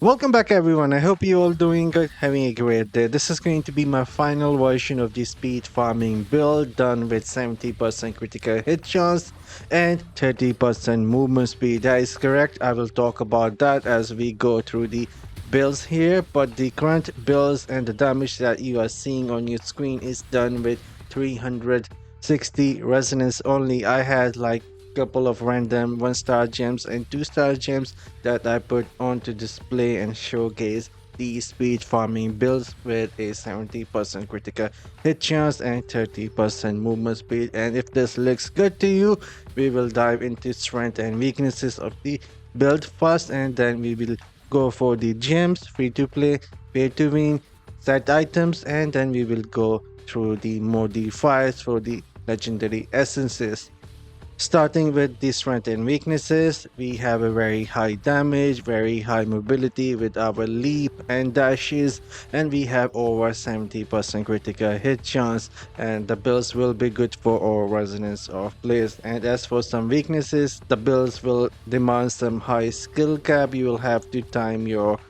Welcome back everyone, I hope you all doing good, having a great day. This is going to be my final version of the speed farming build done with 70% critical hit chance and 30% movement speed. That is correct, I will talk about that as we go through the builds here, but the current builds and the damage that you are seeing on your screen is done with 360 resonance only. I had like couple of random 1-star gems and 2-star gems that I put onto display and showcase the speed farming builds with a 70% critical hit chance and 30% movement speed. And if this looks good to you, we will dive into strength and weaknesses of the build first, and then we will go for the gems, free to play, pay to win, set items, and then we will go through the modifiers for the legendary essences. Starting with the strength and weaknesses, we have a very high damage, very high mobility with our leap and dashes, and we have over 70% critical hit chance, and the builds will be good for all resonance of plays. And as for some weaknesses, the builds will demand some high skill cap. You will have to time your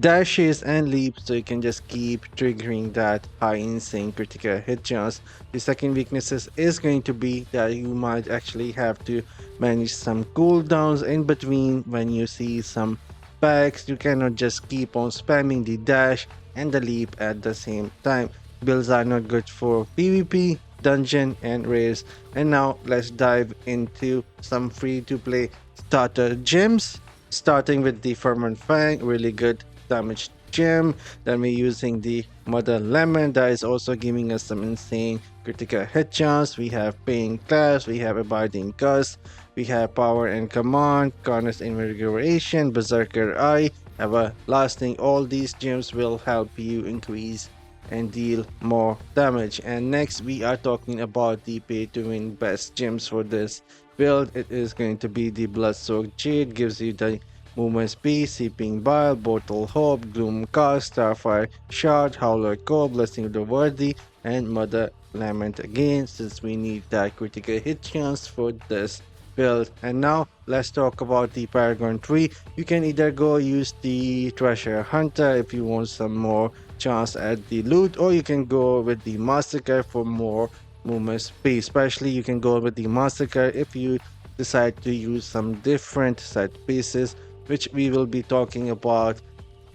dashes and leaps so you can just keep triggering that high insane critical hit chance. The second weaknesses is going to be that you might actually have to manage some cooldowns in between when you see some packs. You cannot just keep on spamming the dash and the leap at the same time. Builds are not good for PvP, dungeon and raids. And now let's dive into some free to play starter gems, starting with the Ferment Fang, really good damage gem. Then we're using the Mother Lemon, that is also giving us some insane critical hit chance. We have Pain Class, we have Abiding Gust, we have Power and Command, Carnage Invigoration, Berserker Eye, Everlasting. All these gems will help you increase and deal more damage. And next we are talking about the pay to win best gems for this build. It is going to be the Blood Soaked Jade, gives you the movement speed, Seeping Bile, Bottle Hope, Gloom Cast, Starfire Shard, Howler Core, Blessing of the Worthy, and Mother Lament again, since we need that critical hit chance for this build. And now let's talk about the Paragon Tree. You can either go use the Treasure Hunter if you want some more chance at the loot, or you can go with the Massacre for more movement speed. Especially you can go with the Massacre if you decide to use some different set pieces, which we will be talking about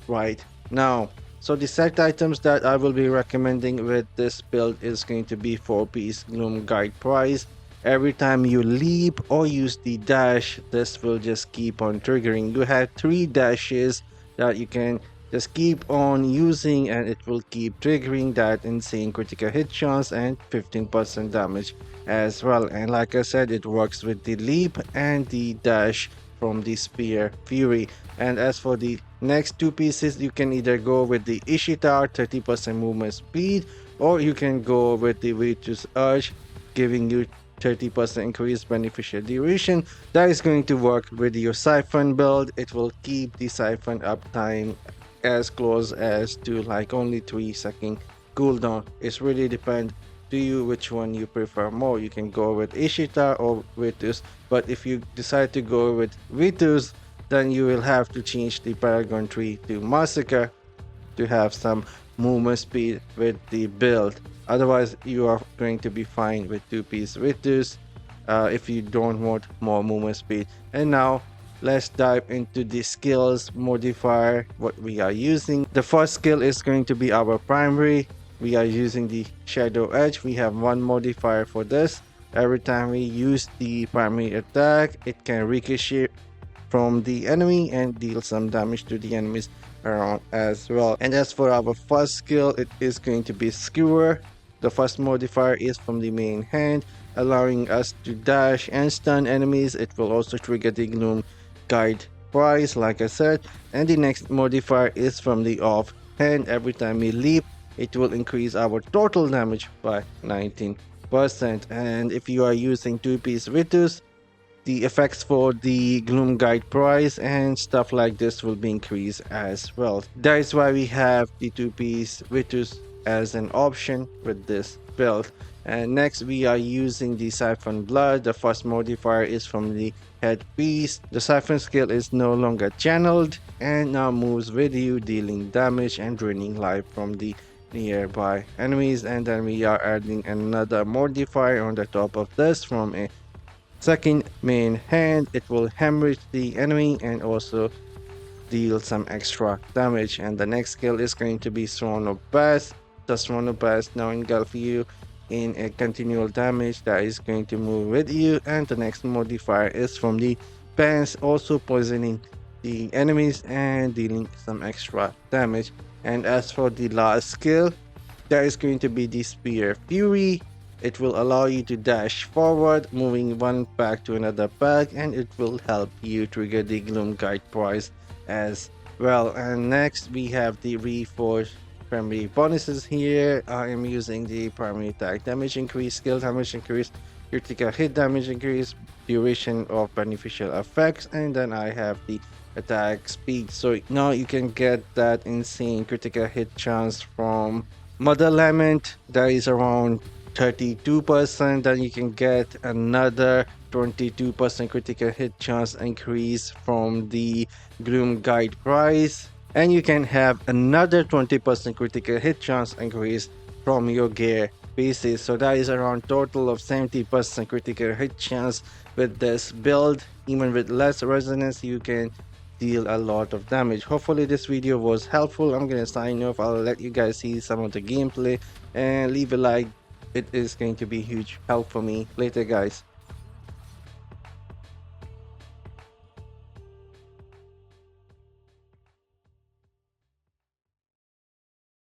right now. So the set items that I will be recommending with this build is going to be 4-piece Gloom Guide Prize. Every time you leap or use the dash, this will just keep on triggering. You have 3 dashes that you can just keep on using, and it will keep triggering that insane critical hit chance and 15% damage as well. And like I said, it works with the leap and the dash from the Spear Fury. And as for the next 2 pieces, you can either go with the Ishitar 30% movement speed, or you can go with the Virtuous Urge, giving you 30% increased beneficial duration. That is going to work with your Siphon build. It will keep the Siphon uptime as close as to like only 3-second cooldown. It's really depend to you which one you prefer more. You can go with Ishita or Vitus, but if you decide to go with Vitus, then you will have to change the Paragon Tree to Massacre to have some movement speed with the build. Otherwise you are going to be fine with 2-piece Vitus if you don't want more movement speed. And now let's dive into the skills modifier what we are using. The first skill is going to be our primary. We are using the Shadow Edge. We have 1 modifier for this. Every time we use the primary attack, it can ricochet from the enemy and deal some damage to the enemies around as well. And as for our first skill, it is going to be Skewer. The first modifier is from the main hand, allowing us to dash and stun enemies. It will also trigger the Gloom Guide Prize, like I said. And the next modifier is from the off hand. Every time we leap, it will increase our total damage by 19%. And if you are using 2-piece Vitus, the effects for the Gloom Guide Prize and stuff like this will be increased as well. That is why we have the 2-piece Vitus as an option with this build. And next, we are using the Siphon Blood. The first modifier is from the Head Piece. The Siphon skill is no longer channeled and now moves with you, dealing damage and draining life from the nearby enemies. And then we are adding another modifier on the top of this from a second main hand. It will hemorrhage the enemy and also deal some extra damage. And the next skill is going to be Swan of Bass. The Swan of Bass now engulf you in a continual damage that is going to move with you. And the next modifier is from the Pants, also poisoning the enemies and dealing some extra damage. And as for the last skill, there is going to be the Spear Fury. It will allow you to dash forward, moving one pack to another pack, and it will help you trigger the Gloom Guide prize as well. And next we have the Reforge primary bonuses here. I am using the primary attack damage increase, skill damage increase, critical hit damage increase, duration of beneficial effects, and then I have the attack speed. So now you can get that insane critical hit chance from Mother Lament. That is around 32%. Then you can get another 22% critical hit chance increase from the Gloom Guide prize, and you can have another 20% critical hit chance increase from your gear pieces. So that is around total of 70% critical hit chance with this build. Even with less resonance, you can deal a lot of damage. Hopefully this video was helpful. I'm gonna sign off. I'll let you guys see some of the gameplay and leave a like. It is going to be huge help for me later, guys.